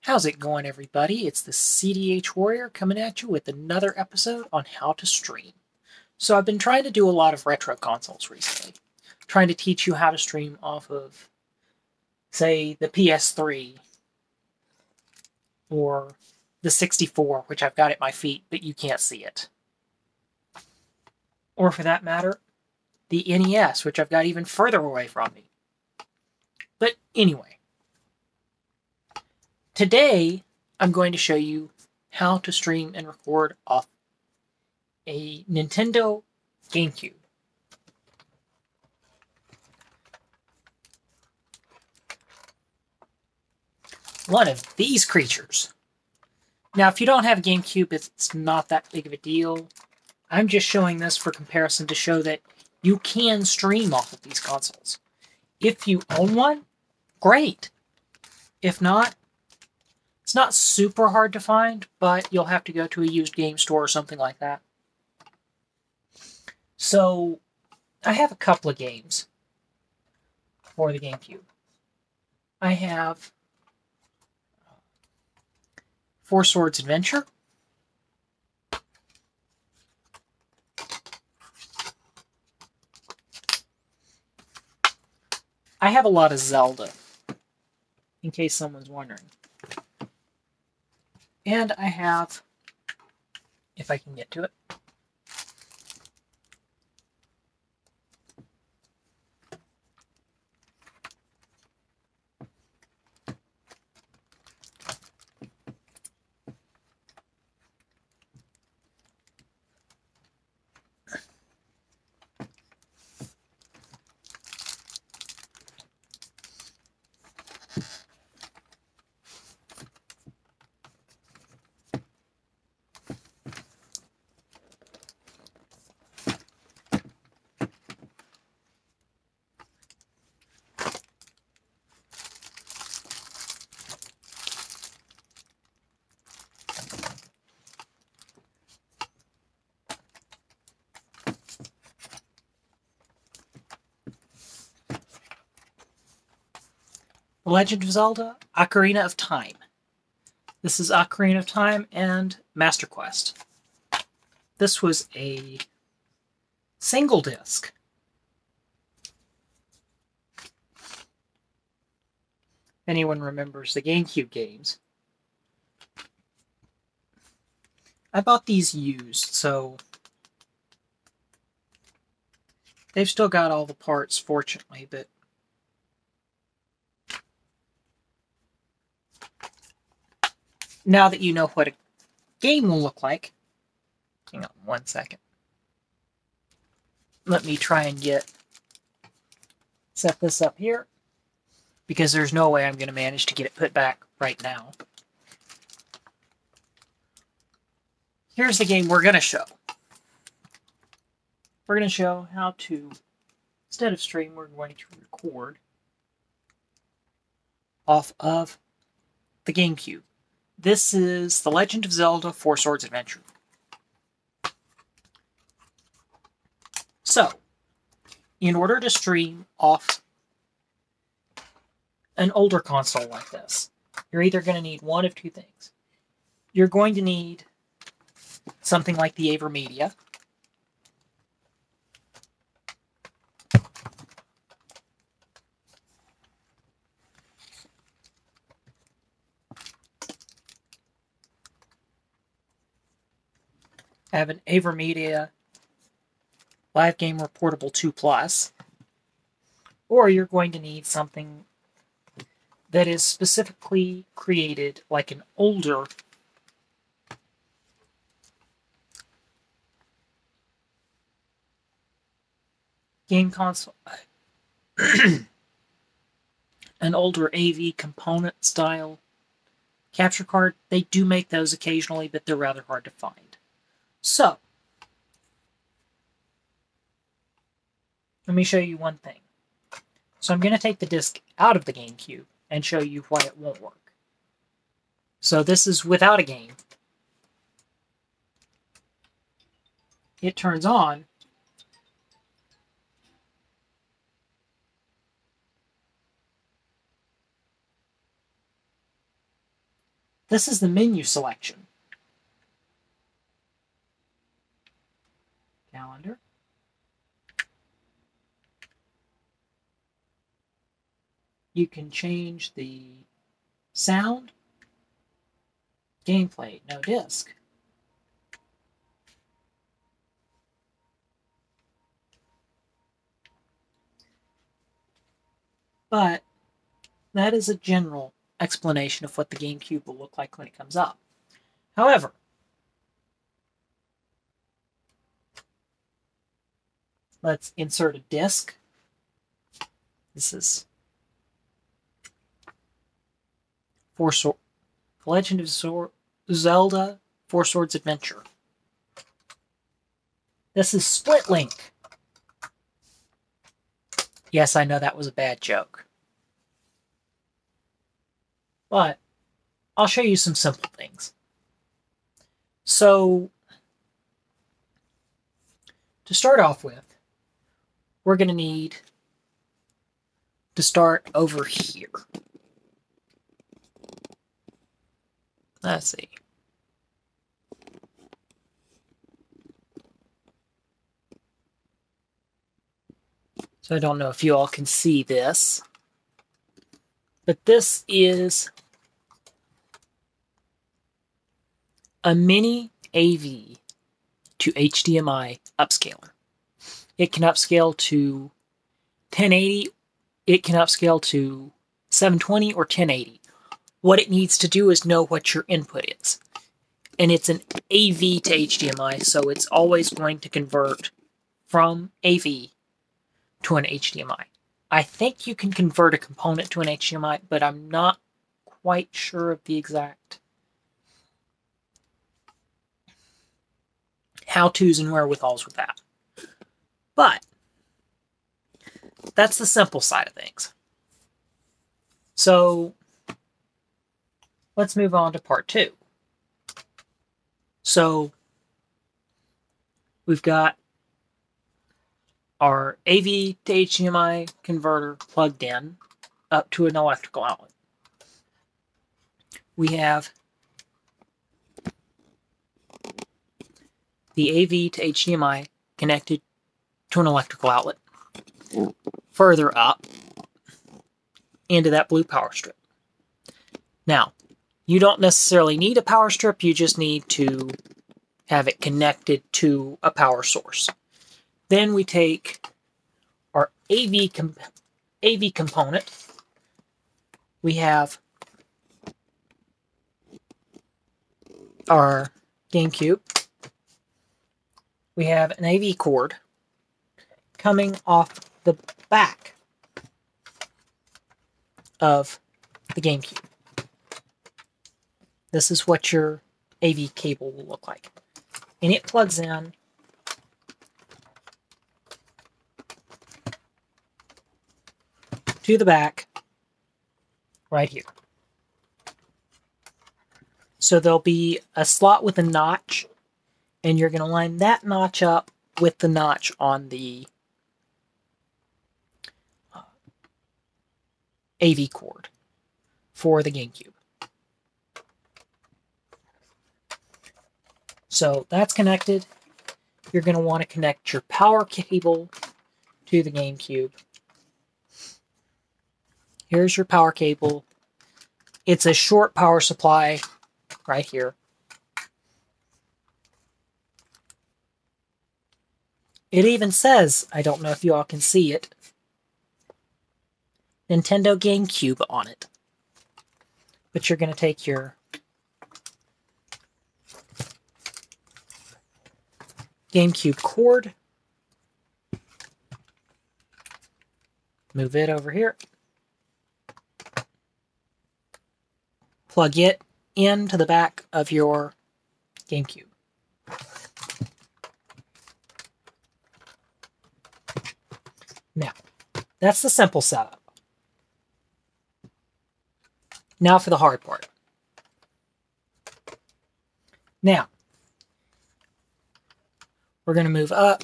How's it going, everybody? It's the CDH Warrior coming at you with another episode on how to stream. So I've been trying to do a lot of retro consoles recently, trying to teach you how to stream off of, say, the PS3 or the 64, which I've got at my feet, but you can't see it. Or for that matter, the NES, which I've got even further away from me. But anyway, today I'm going to show you how to stream and record off a Nintendo GameCube. One of these creatures. Now, if you don't have a GameCube, it's not that big of a deal. I'm just showing this for comparison to show that you can stream off of these consoles. If you own one, great. If not, it's not super hard to find, but you'll have to go to a used game store or something like that. So, I have a couple of games for the GameCube. I have Four Swords Adventure. I have a lot of Zelda, in case someone's wondering. And I have, if I can get to it, The Legend of Zelda: Ocarina of Time. This is Ocarina of Time and Master Quest. This was a single disc. If anyone remembers the GameCube games. I bought these used, so they've still got all the parts, fortunately, but now that you know what a game will look like, hang on 1 second. Let me try and set this up here, because there's no way I'm going to manage to get it put back right now. Here's the game we're going to show. We're going to show how to, instead of stream, we're going to record off of the GameCube. This is The Legend of Zelda: Four Swords Adventure. So, in order to stream off an older console like this, you're either going to need one of two things. You're going to need something like the AverMedia. I have an AverMedia Live Gamer Portable 2 Plus. Or you're going to need something that is specifically created like an older game console, an older AV component style capture card. They do make those occasionally, but they're rather hard to find. So, let me show you one thing. So I'm going to take the disc out of the GameCube and show you why it won't work. So this is without a game. It turns on, This is the menu selection. Calendar. You can change the sound, gameplay, no disc. But that is a general explanation of what the GameCube will look like when it comes up. However, let's insert a disc. This is The Legend of Zelda Four Swords Adventure. This is Split Link. Yes, I know that was a bad joke. But I'll show you some simple things. So, to start off with, we're going to need to start over here. Let's see. So I don't know if you all can see this, but this is a mini AV to HDMI upscaler. It can upscale to 1080, it can upscale to 720 or 1080. What it needs to do is know what your input is. And it's an AV to HDMI, so it's always going to convert from AV to an HDMI. I think you can convert a component to an HDMI, but I'm not quite sure of the exact how-tos and wherewithals with that. But that's the simple side of things. So let's move on to part 2. So we've got our AV to HDMI converter plugged in up to an electrical outlet. We have the AV to HDMI connected to an electrical outlet further up into that blue power strip. Now, you don't necessarily need a power strip, you just need to have it connected to a power source. Then we take our AV component. We have our GameCube. We have an AV cord coming off the back of the GameCube. This is what your AV cable will look like. And it plugs in to the back right here. So there'll be a slot with a notch, and you're going to line that notch up with the notch on the AV cord for the GameCube. So that's connected. You're going to want to connect your power cable to the GameCube. Here's your power cable. It's a short power supply right here. It even says, I don't know if you all can see it, Nintendo GameCube on it. But you're going to take your GameCube cord, move it over here, plug it into the back of your GameCube. Now, that's the simple setup. Now for the hard part. Now, we're going to move up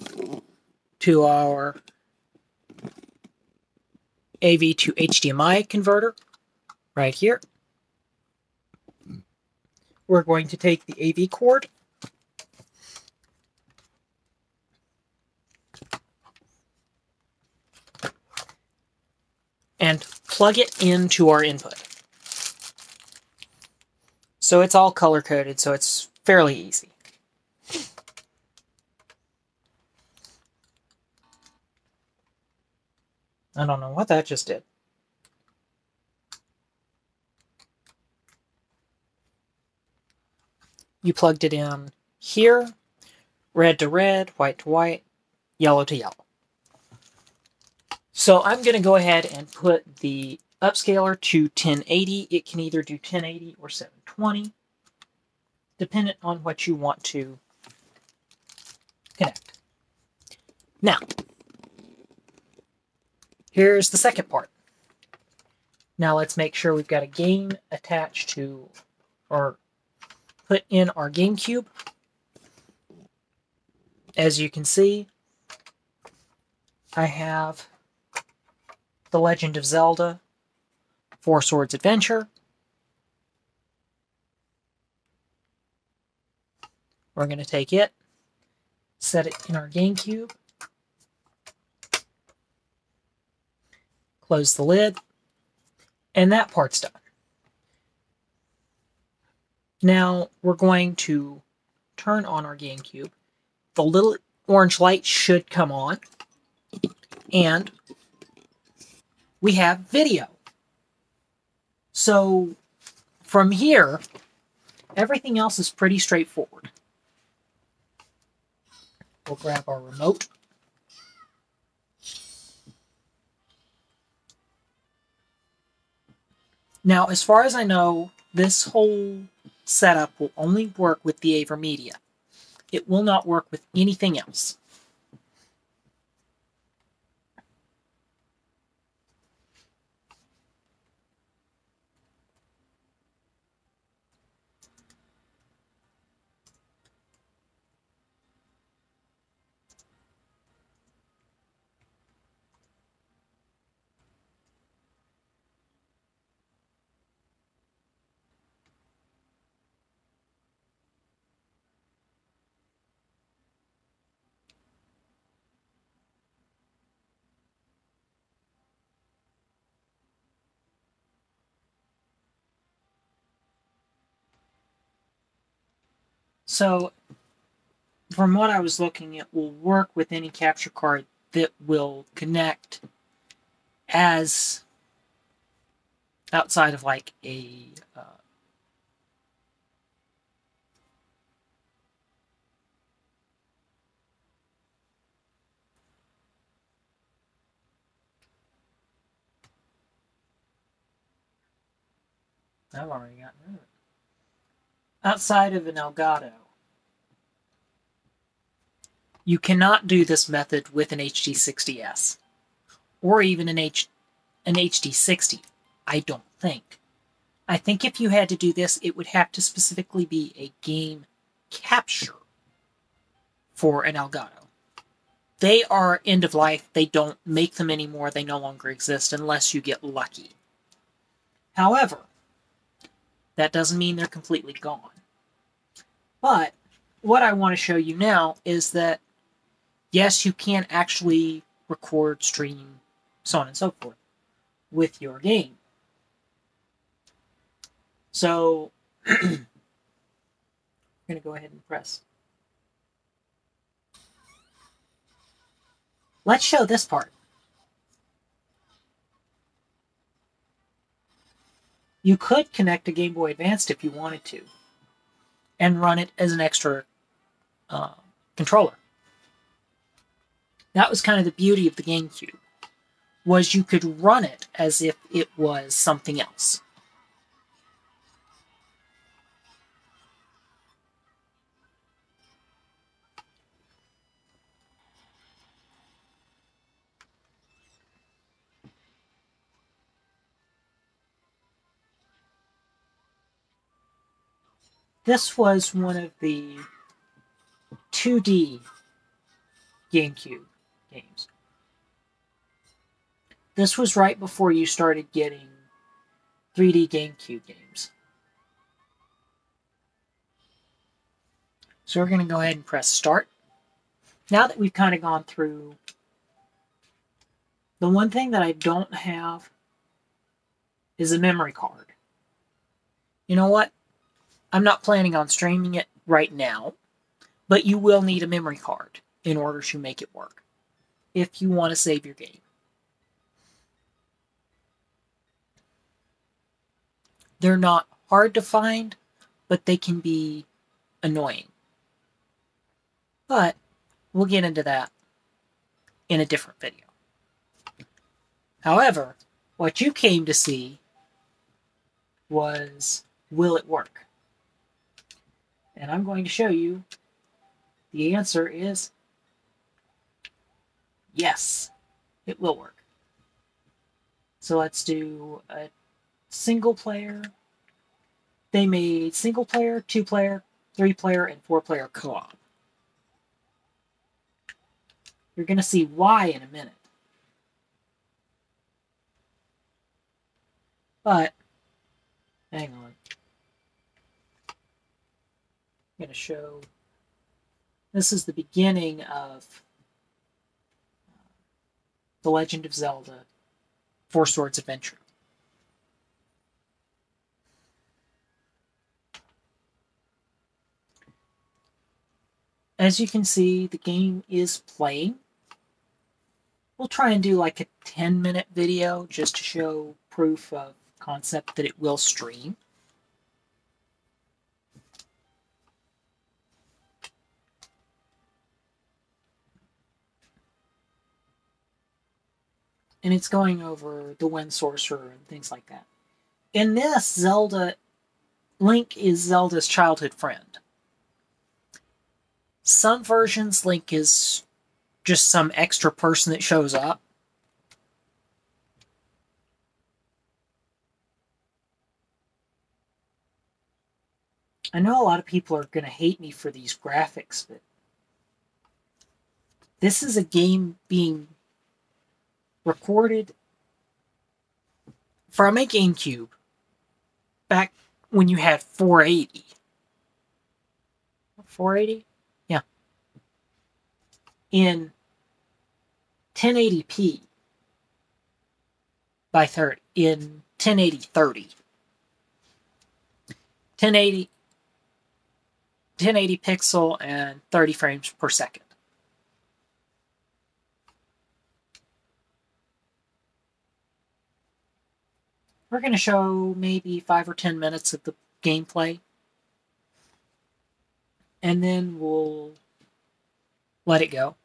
to our AV to HDMI converter right here. we're going to take the AV cord and plug it into our input. So it's all color-coded, so it's fairly easy. I don't know what that just did. You plugged it in here, red to red, white to white, yellow to yellow. So I'm going to go ahead and put the upscaler to 1080. It can either do 1080 or 720, depending on what you want to connect. Now, here's the second part. Now let's make sure we've got a game attached to, or put in our GameCube. As you can see, I have The Legend of Zelda, Four Swords Adventure. We're going to take it, set it in our GameCube, close the lid, and that part's done. Now we're going to turn on our GameCube. The little orange light should come on, and we have video. So from here, everything else is pretty straightforward. We'll grab our remote. Now, as far as I know, this whole setup will only work with the AverMedia. It will not work with anything else. So, from what I was looking, it will work with any capture card that will connect as outside of like a I've already gotten rid of it. Outside of an Elgato. You cannot do this method with an HD60S or even an HD60. I don't think. I think if you had to do this, it would have to specifically be a game capture for an Elgato. They are end of life. They don't make them anymore. They no longer exist unless you get lucky. However, that doesn't mean they're completely gone. But what I want to show you now is that, yes, you can actually record, stream, so on and so forth with your game. So, I'm going to go ahead and press. Let's show this part. You could connect a Game Boy Advance if you wanted to, and run it as an extra controller. That was kind of the beauty of the GameCube, was you could run it as if it was something else. This was one of the 2D GameCube games. This was right before you started getting 3D GameCube games. So we're going to go ahead and press start. Now that we've kind of gone through, the one thing that I don't have is a memory card. You know what? I'm not planning on streaming it right now, but you will need a memory card in order to make it work if you want to save your game. They're not hard to find, but they can be annoying. But we'll get into that in a different video. However, what you came to see was, will it work? And I'm going to show you the answer is yes, it will work. So let's do a single player. They made single player, 2-player, 3-player, and 4-player co-op. You're going to see why in a minute. But, hang on. I'm going to show, this is the beginning of The Legend of Zelda, Four Swords Adventure. As you can see, the game is playing. We'll try and do like a 10-minute video just to show proof of concept that it will stream. And it's going over the Wind Sorcerer and things like that. In this, Zelda, Link is Zelda's childhood friend. Some versions, Link is just some extra person that shows up. I know a lot of people are going to hate me for these graphics, but this is a game being recorded from a GameCube back when you had 480. 480? Yeah. In 1080p by 30. In 1080 pixel and 30 frames per second. We're going to show maybe 5 or 10 minutes of the gameplay. And then we'll let it go.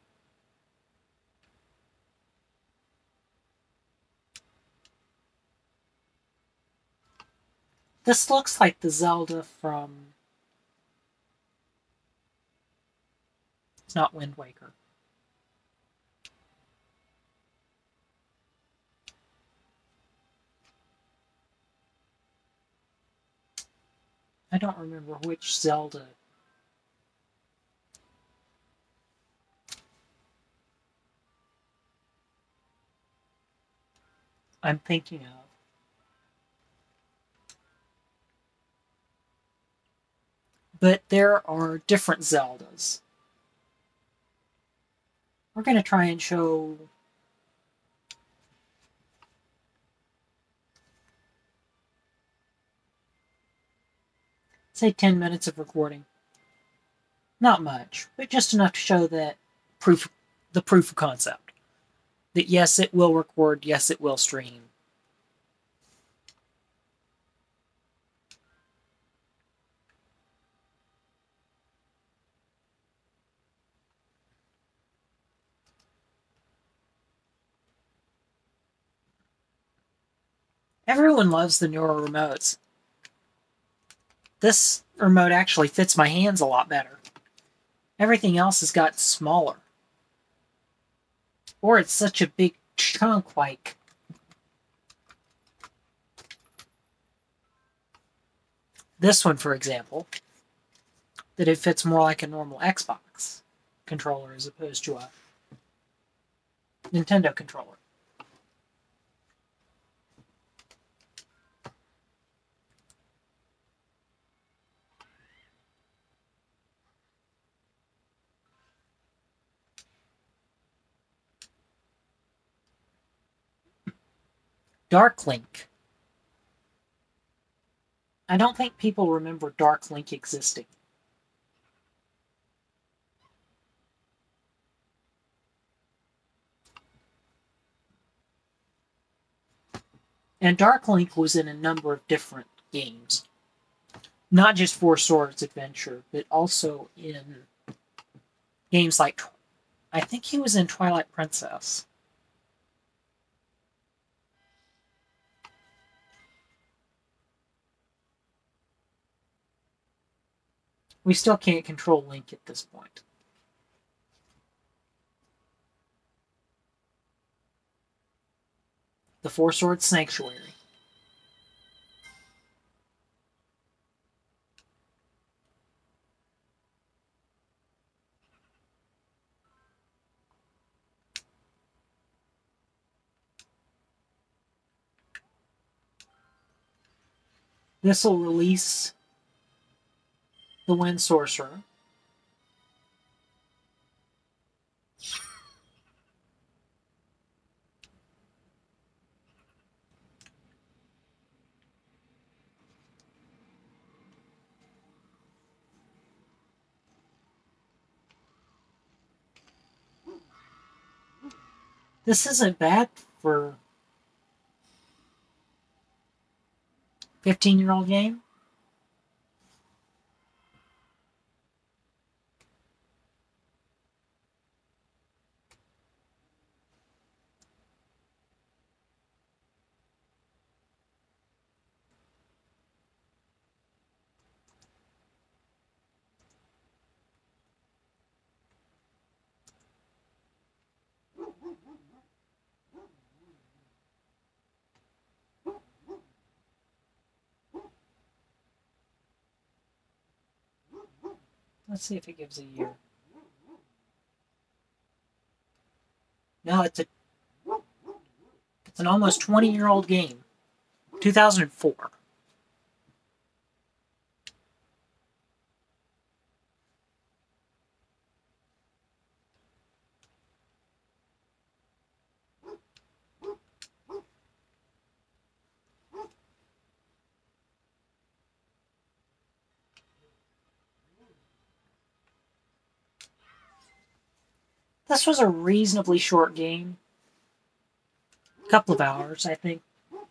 This looks like the Zelda from... It's not Wind Waker. I don't remember which Zelda. I'm thinking of. But there are different Zeldas. We're going to try and show say 10 minutes of recording. Not much, but just enough to show that the proof of concept. That yes, it will record, yes, it will stream. Everyone loves the newer remotes. This remote actually fits my hands a lot better. Everything else has got smaller. Or it's such a big chunk like this one, for example, that it fits more like a normal Xbox controller as opposed to a Nintendo controller. Dark Link. I don't think people remember Dark Link existing. And Dark Link was in a number of different games. Not just Four Swords Adventure, but also in games like... I think he was in Twilight Princess. We still can't control Link at this point. The Four Swords Sanctuary. This will release the Wind Sorcerer. This isn't bad for 15-year-old game. Let's see if it gives a year. No, it's an almost 20-year-old game. 2004. This was a reasonably short game. A couple of hours, I think.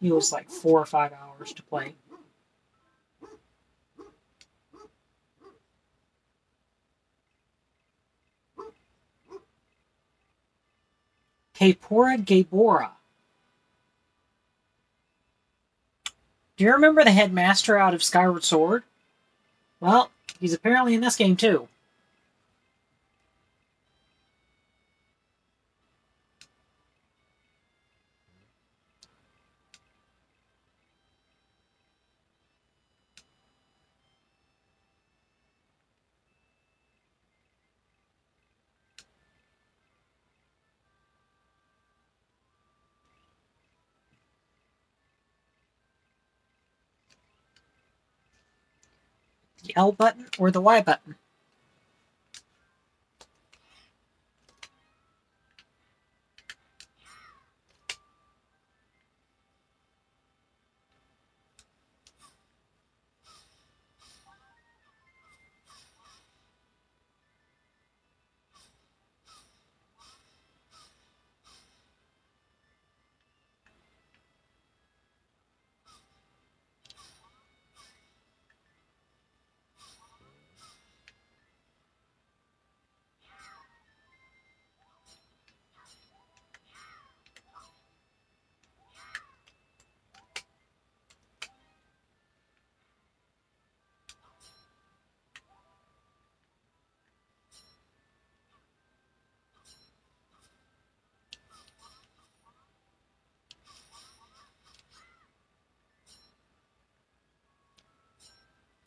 It was like 4 or 5 hours to play. Kapora Gabora. Do you remember the headmaster out of Skyward Sword? Well, he's apparently in this game too. The L button or the Y button?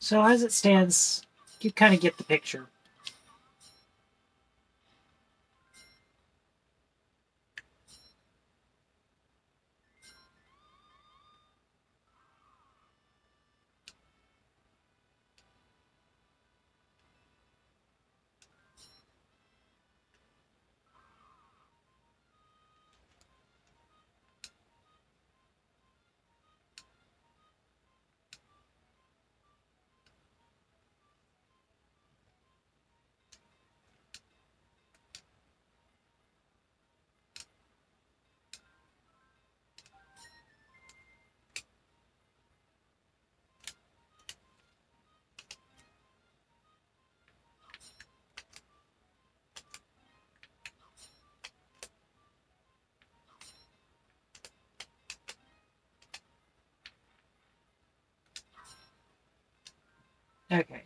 So as it stands, you kind of get the picture. Okay.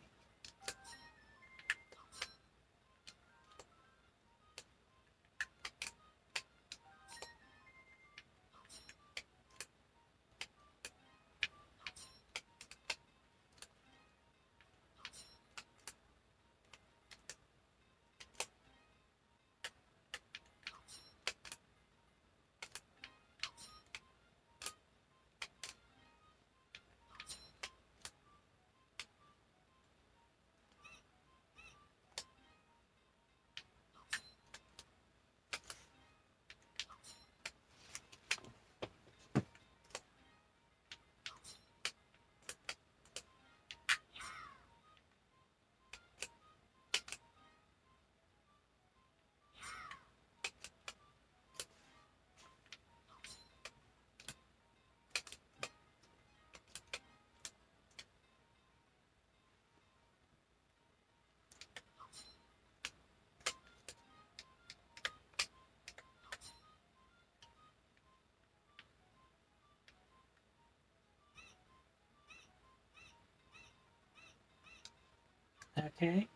Okay.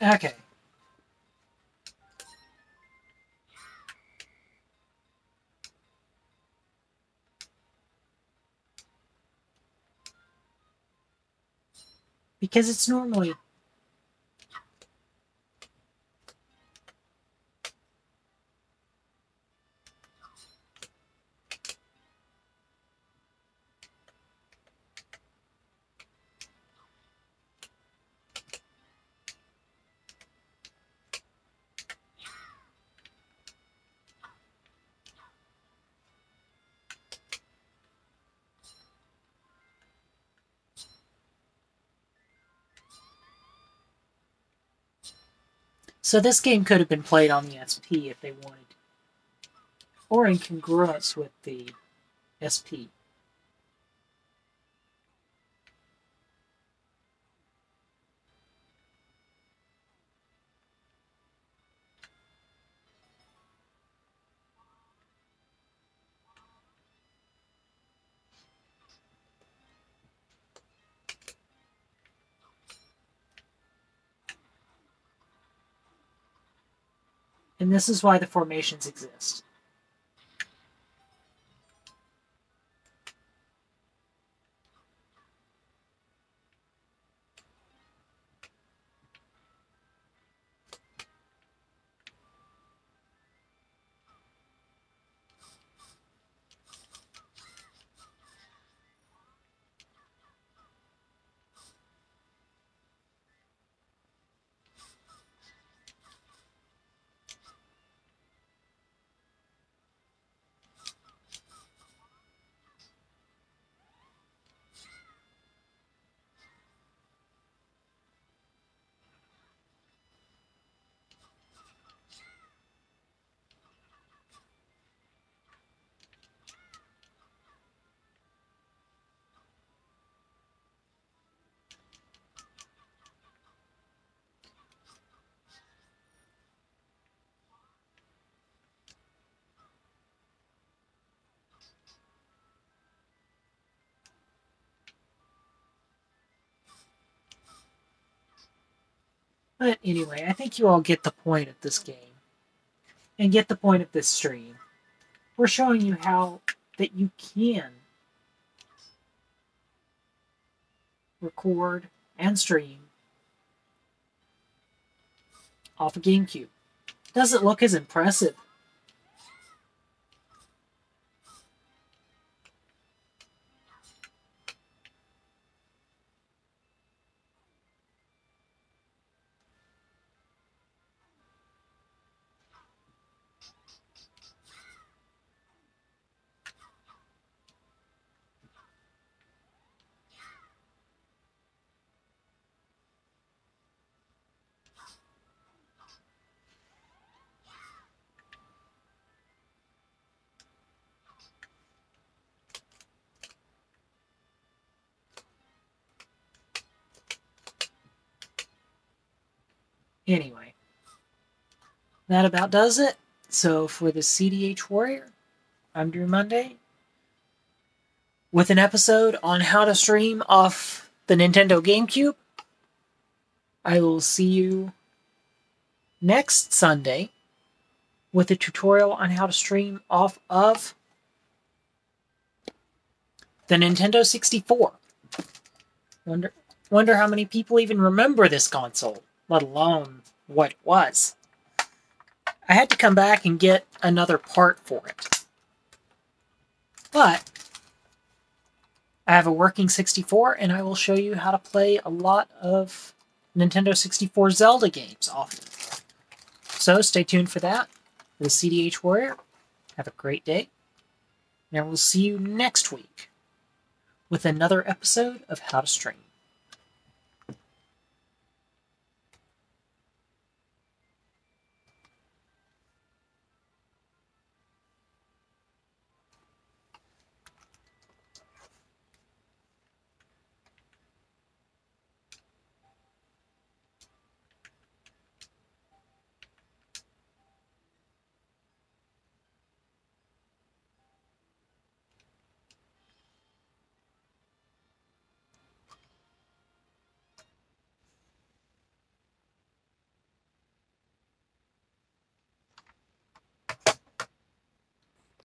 Okay. Because it's normally... So this game could have been played on the SP if they wanted, or in congruence with the SP. And this is why the formations exist. But anyway, I think you all get the point of this game. And get the point of this stream. We're showing you how that you can record and stream off a GameCube. Doesn't look as impressive. Anyway, that about does it. So for the CDH Warrior, I'm Drew Monday, with an episode on how to stream off the Nintendo GameCube. I will see you next Sunday with a tutorial on how to stream off of the Nintendo 64. Wonder how many people even remember this console, let alone what it was. I had to come back and get another part for it. But I have a working 64, and I will show you how to play a lot of Nintendo 64 Zelda games often. So stay tuned for that. For the CDH Warrior, have a great day, and I will see you next week with another episode of How to Stream.